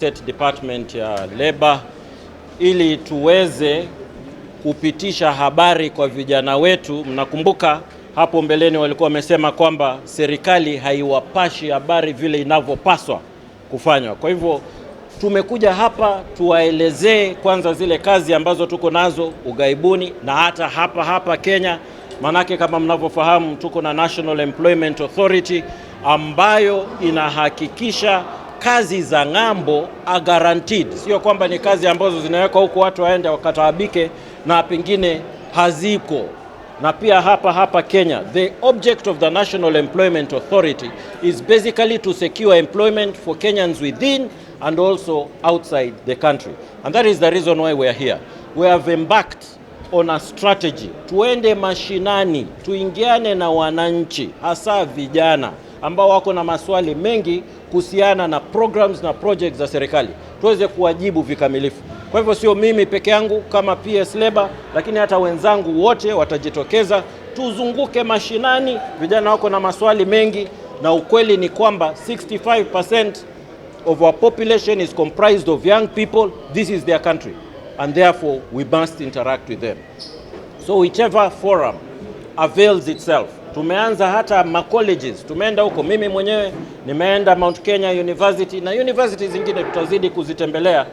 State Department ya Labor ili tuweze kupitisha habari kwa vijana wetu. Mnakumbuka hapo mbeleni walikuwa wamesema kwamba serikali haiwapashi habari vile inavyopaswa kufanywa. Kwa hivyo tumekuja hapa tuwaelezee kwanza zile kazi ambazo tuko nazo ugaibuni na hata hapa Kenya. Manake kama mnavyofahamu tuko na National Employment Authority ambayo inahakikisha kazi za ng'ambo are guaranteed. Sio kwamba ni kazi ambazo zinawekwa huko watu waende wakataabike na pengine haziko. Na pia hapa Kenya, the object of the National Employment Authority is basically to secure employment for Kenyans within and also outside the country. And that is the reason why we are here. We have embarked on a strategy. Tuende mashinani, tuingiane na wananchi, hasa vijana ambao wako na maswali mengi kuhusiana na programs na projects za serikali, tuweze kuwajibu vikamilifu. Kwa hivyo sio mimi peke yangu kama PS Labor, lakini hata wenzangu wote watajitokeza, tuzunguke mashinani. Vijana wako na maswali mengi, na ukweli ni kwamba 65% of our population is comprised of young people. This is their country and therefore we must interact with them. So whichever forum avails itself. Tumeanza hata colleges, tumeenda huko. Mimi mwenyewe nimeenda Mount Kenya University na university zingine tutazidi kuzitembelea.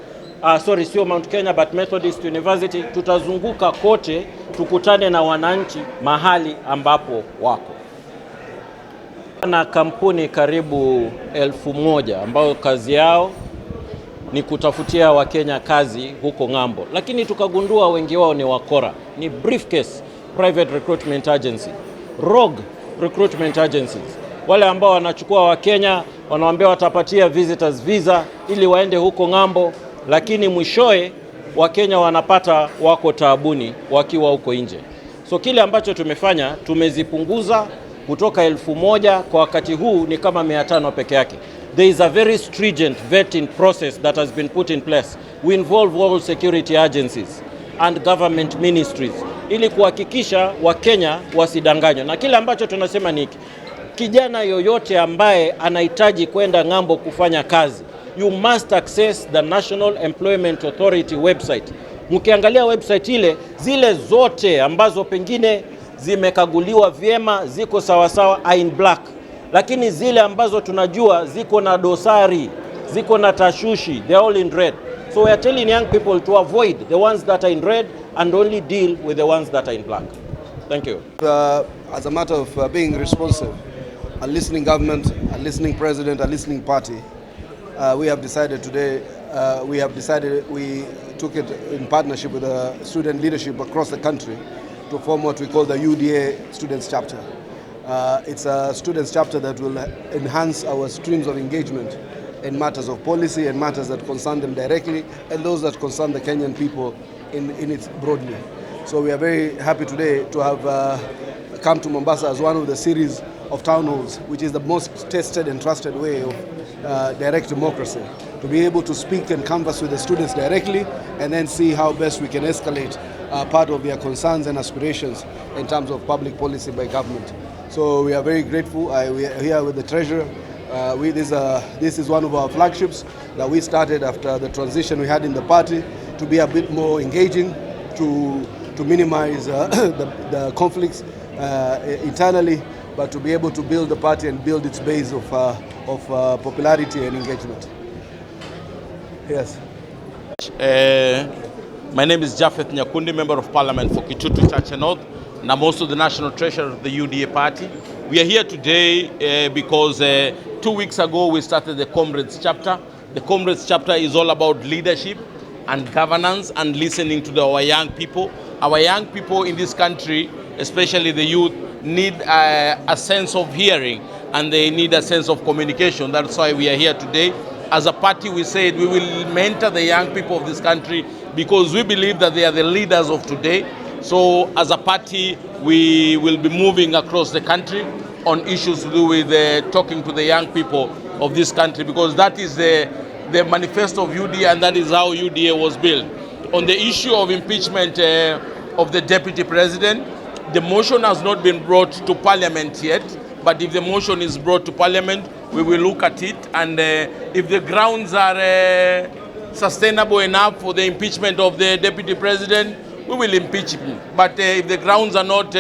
Sio Mount Kenya but Methodist University. Tutazunguka kote tukutane na wananchi mahali ambapo wako. Na kampuni karibu 1000 ambao kazi yao ni kutafutia Wakenya kazi huko ng'ambo, lakini tukagundua wengi wao ni wakora, ni briefcase private recruitment agency, rogue recruitment agencies, wale ambao wanachukua Wakenya wanawaambia watapatia visitors visa ili waende huko ng'ambo, lakini mwishoe Wakenya wanapata wako taabuni wakiwa huko nje. So kile ambacho tumefanya, tumezipunguza kutoka 1000 kwa wakati huu ni kama 500 peke yake. There is a very stringent vetting process that has been put in place. We involve all security agencies and government ministries ili kuhakikisha Wakenya wasidanganywe. Na kile ambacho tunasema ni kijana yoyote ambaye anahitaji kwenda ng'ambo kufanya kazi, you must access the National Employment Authority website. Mkiangalia website ile, zile zote ambazo pengine zimekaguliwa vyema ziko sawasawa in black, lakini zile ambazo tunajua ziko na dosari, ziko na tashushi, they are all in red. So we are telling young people to avoid the ones that are in red and only deal with the ones that are in black. Thank you. As a matter of being responsive, a listening government, a listening president, a listening party, we have decided today, we took it in partnership with the student leadership across the country to form what we call the UDA Students Chapter. It's a students chapter that will enhance our streams of engagement in matters of policy and matters that concern them directly and those that concern the Kenyan people in it broadly. So we are very happy today to have come to Mombasa as one of the series of town halls, which is the most tested and trusted way of direct democracy, to be able to speak and converse with the students directly and then see how best we can escalate part of their concerns and aspirations in terms of public policy by government. So we are very grateful. We are here with the Treasurer. This is one of our flagships that we started after the transition we had in the party, to be a bit more engaging, to minimize the conflicts internally, but to be able to build the party and build its base of popularity and engagement. Yes. My name is Japheth Nyakundi, Member of Parliament for Kitutu Chache North, and I'm also the National Treasurer of the UDA party. We are here today because 2 weeks ago we started the Comrades chapter. The Comrades chapter is all about leadership and governance and listening to our young people. Our young people in this country, especially the youth, need a sense of hearing and they need a sense of communication. That's why we are here today. As a party, we said we will mentor the young people of this country because we believe that they are the leaders of today. So as a party, we will be moving across the country on issues to do with talking to the young people of this country, because that is the manifesto of UDA and that is how UDA was built. On the issue of impeachment of the Deputy President, the motion has not been brought to Parliament yet, but if the motion is brought to Parliament, we will look at it, and if the grounds are sustainable enough for the impeachment of the deputy president, we will impeach him. But if the grounds are not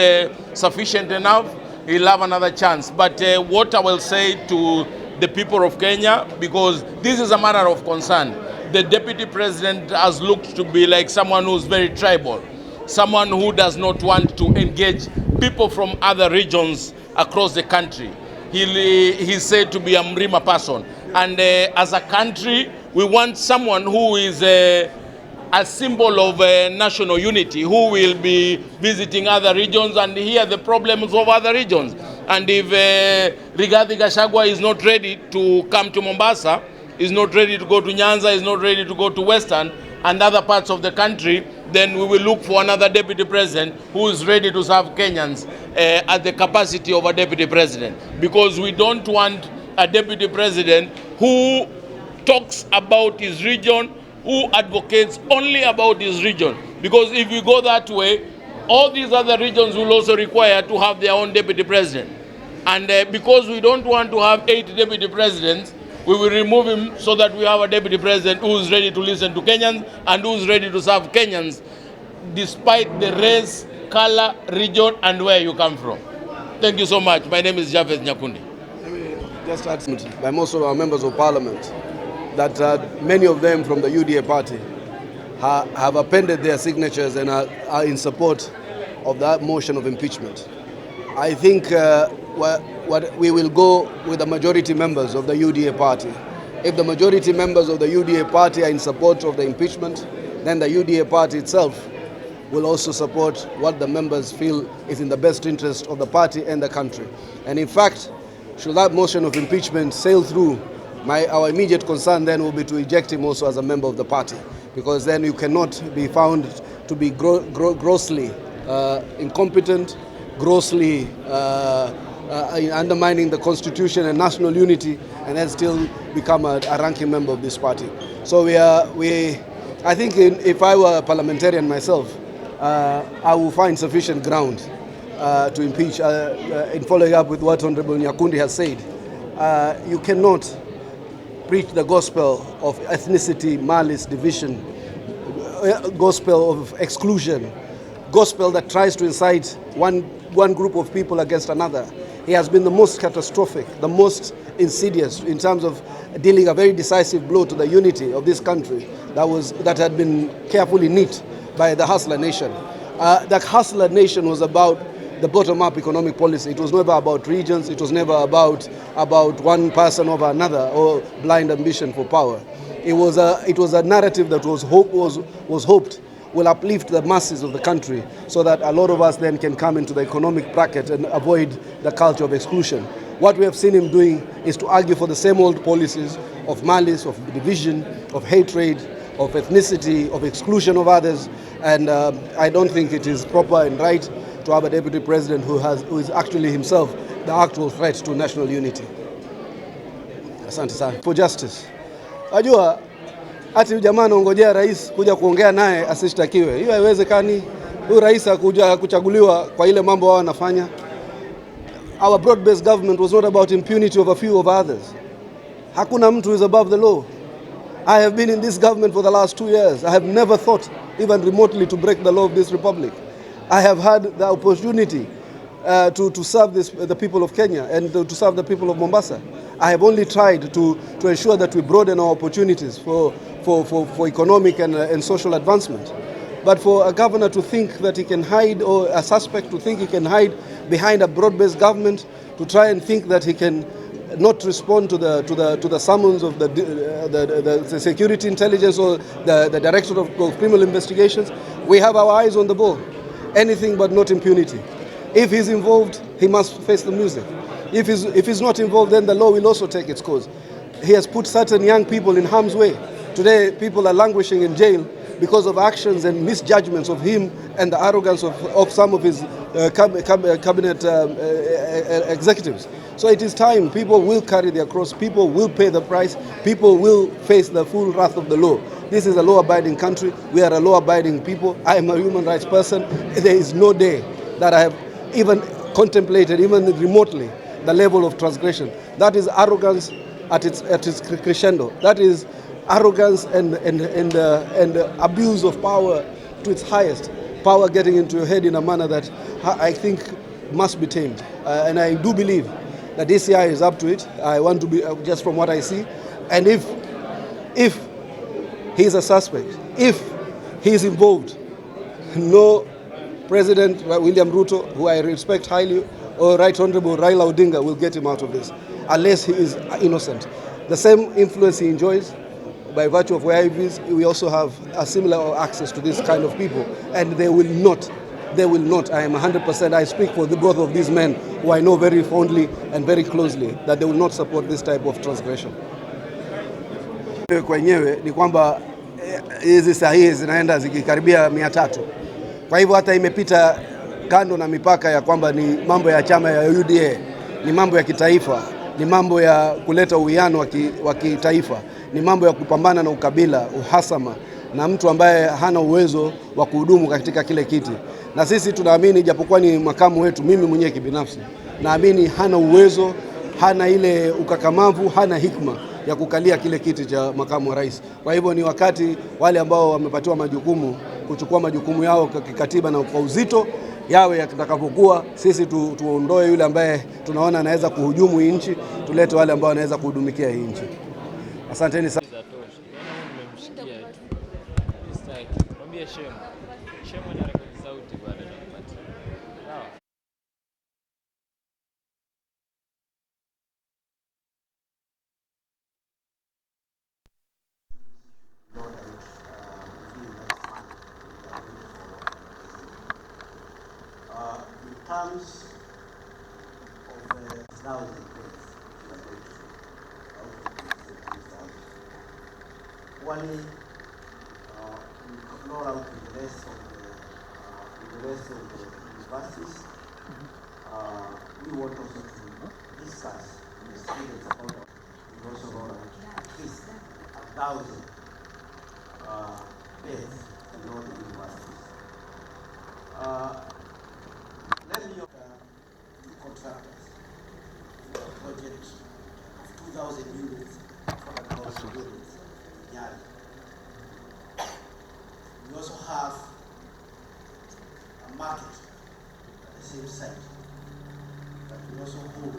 sufficient enough, he'll have another chance. But what I will say to the people of Kenya, because this is a matter of concern, the deputy president has looked to be like someone who's very tribal, someone who does not want to engage people from other regions across the country. He's said to be a Mrima person. And as a country, we want someone who is a symbol of national unity, who will be visiting other regions and hear the problems of other regions. And if DP Gachagua is not ready to come to Mombasa, is not ready to go to Nyanza, is not ready to go to Western and other parts of the country, then we will look for another deputy president who is ready to serve Kenyans at the capacity of a deputy president. Because we don't want a deputy president who talks about his region, who advocates only about his region. Because if we go that way, all these other regions will also require to have their own deputy president. And because we don't want to have 8 deputy presidents, we will remove him so that we have a deputy president who is ready to listen to Kenyans and who is ready to serve Kenyans, despite the race, color, region, and where you come from. Thank you so much. My name is Javed Nyakundi. Just add by most of our members of parliament that many of them from the UDA party have appended their signatures and are in support of that motion of impeachment. I think we will go with the majority members of the UDA party. If the majority members of the UDA party are in support of the impeachment, then the UDA party itself will also support what the members feel is in the best interest of the party and the country. And in fact, should that motion of impeachment sail through, our immediate concern then will be to eject him also as a member of the party, because then you cannot be found to be grossly incompetent, grossly undermining the constitution and national unity, and then still become a ranking member of this party. So I think if I were a parliamentarian myself, I will find sufficient ground to impeach. In following up with what Honorable Nyakundi has said, you cannot preach the gospel of ethnicity, malice, division, gospel of exclusion, gospel that tries to incite one group of people against another. He has been the most catastrophic, the most insidious in terms of dealing a very decisive blow to the unity of this country that had been carefully knit by the Hustler Nation. The Hustler Nation was about the bottom-up economic policy. It was never about regions. It was never about one person over another or blind ambition for power. It was a narrative that was hoped will uplift the masses of the country, so that a lot of us then can come into the economic bracket and avoid the culture of exclusion. What we have seen him doing is to argue for the same old policies of malice, of division, of hatred, of ethnicity, of exclusion of others. And I don't think it is proper and right to have a deputy president who is actually himself the actual threat to national unity. Asante sana. For justice. Ajua ati jamaa anaongojea rais kuja kuongea naye asishtakiwe. Hiyo haiwezekani. Huyu rais hakuja kuchaguliwa kwa ile mambo wao wanafanya. Our broad-based government was not about impunity of a few of others. Hakuna mtu is above the law. I have been in this government for the last 2 years. I have never thought even remotely to break the law of this republic. I have had the opportunity to serve the people of Kenya and to serve the people of Mombasa. I have only tried to ensure that we broaden our opportunities for economic and social advancement. But for a governor to think that he can hide, or a suspect to think he can hide behind a broad-based government, to try and think that he can not respond to the summons of the security intelligence or the director of criminal investigations, we have our eyes on the ball. Anything but not impunity. If he's involved, he must face the music. If he's not involved, then the law will also take its course. He has put certain young people in harm's way. Today, people are languishing in jail because of actions and misjudgments of him and the arrogance of some of his cabinet executives. So it is time. People will carry their cross. People will pay the price. People will face the full wrath of the law. This is a law-abiding country. We are a law-abiding people. I am a human rights person. There is no day that I have even contemplated, even remotely, the level of transgression. That is arrogance at its crescendo. That is arrogance and abuse of power to its highest. Power getting into your head in a manner that I think must be tamed. And I do believe that DCI is up to it. I want to be, just from what I see. And if he's a suspect, if he's involved, no President William Ruto, who I respect highly, or Right Honorable Raila Odinga will get him out of this, unless he is innocent. The same influence he enjoys, by virtue of where he is, we also have a similar access to this kind of people, and they will not, I am 100%, I speak for the both of these men who I know very fondly and very closely, that they will not support this type of transgression. Kwenyewe ni kwamba hizi sahihi zinaenda zikikaribia 300. Kwa hivyo hata imepita kando na mipaka ya kwamba ni mambo ya chama ya UDA, ni mambo ya kitaifa, ni mambo ya kuleta uwiano wa kitaifa, ni mambo ya kupambana na ukabila, uhasama na mtu ambaye hana uwezo wa kuhudumu katika kile kiti. Na sisi tunaamini, japokuwa ni makamu wetu, mimi mwenyewe kibinafsi naamini hana uwezo, hana ile ukakamavu, hana hikma ya kukalia kile kiti cha makamu wa rais. Kwa hivyo ni wakati wale ambao wamepatiwa majukumu kuchukua majukumu yao kikatiba na kwa uzito yawe yatakavyokuwa. Sisi tuondoe yule ambaye tunaona anaweza kuhujumu hii nchi, tulete wale ambao wanaweza kuhudumikia hii nchi. Asanteni sana. In terms of thousand one we roll out with the rest of the universities. We want also to discuss with the students about we also roll out at least 1,000 beds in all the universities. Let me contractors for a project of 2,000 units for the council buildings in Nyali. We also have a market at the same site, but we also hold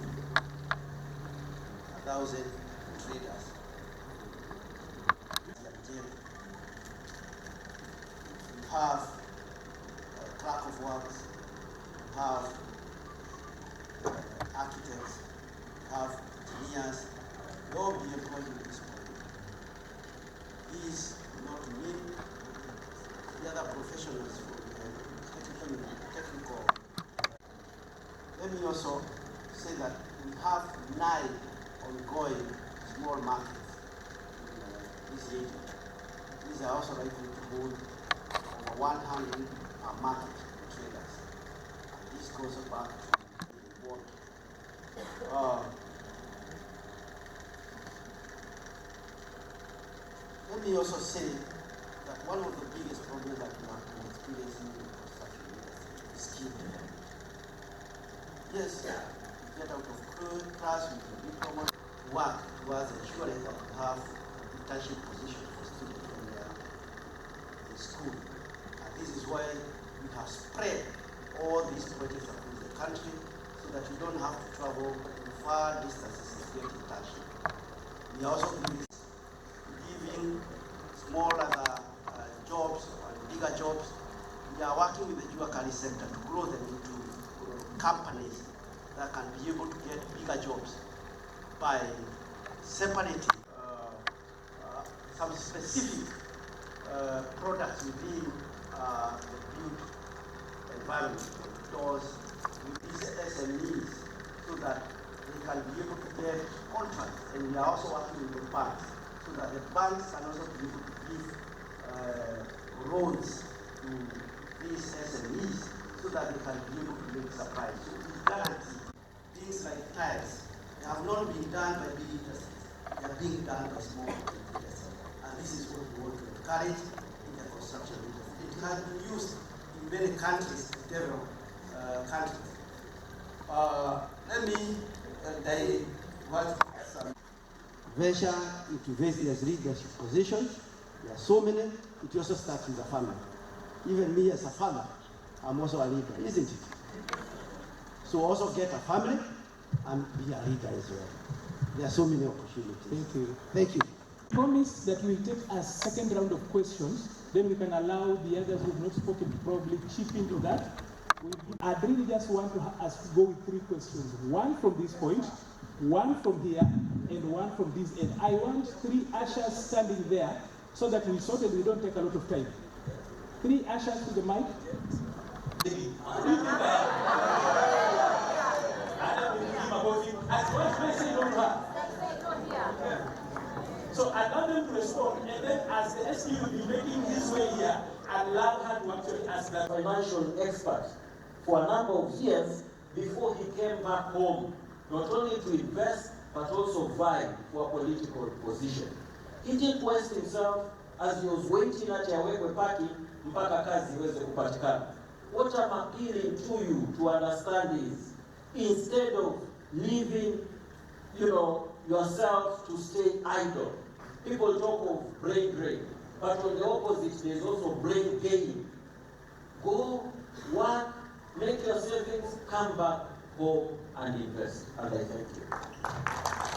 1,000 traders. We have a clerk of works, we have architects, we have engineers, they all be employed in this project. These do not mean the other professionals from the technical. Let me also say that we have 9 ongoing small markets in this region. These are also likely to hold over 100 per market for traders. And this goes back to the board. Let me also say that one of the biggest problems that we have been experiencing in the construction industry is skill development. Yes, we get out of class with a diploma, work towards ensuring that we have internship position for students when they are in school. And this is why we have spread all these projects across the country so that you don't have to travel far distances to get internship. We are also giving smaller jobs and bigger jobs. We are working with the Juakali Center to grow them into companies that can be able to get bigger jobs by separating some specific products within the built environment, doors, with these SMEs, so that they can be able to get contracts. And we are also working with the banks, so that the banks can also be able to give loans to these SMEs, so that they can be able to make supplies. So we guarantee things like tires, they have not been done by big industries, they are being done by small industries. And this is what we want to encourage in the construction industry. It has been used in many countries, developed countries. Let me they want some venture into various leadership positions. There are so many. It also starts with the family. Even me as a father, I'm also a leader, isn't it? So also get a family and be a leader as well. There are so many opportunities. Thank you. Thank you. Promise that we'll take a second round of questions, then we can allow the others who have not spoken to probably chip into that. I'd really just want to us to go with 3 questions. One from this point, one from here, and one from this end. I want 3 ushers standing there so that we sort it, we don't take a lot of time. 3 ushers to the mic. So allow them to respond, and then as the SQ will be making his way here, allow her to actually ask that Financial expert for a number of years before he came back home, not only to invest but also vie for a political position. He didn't waste himself as he was waiting at awekwe paki mpaka kazi iweze kupatikana. What I'm appealing to you to understand is, instead of leaving, yourself to stay idle. People talk of brain drain, but on the opposite, there's also brain gain. Go work, make your savings, come back home and invest. And I thank you.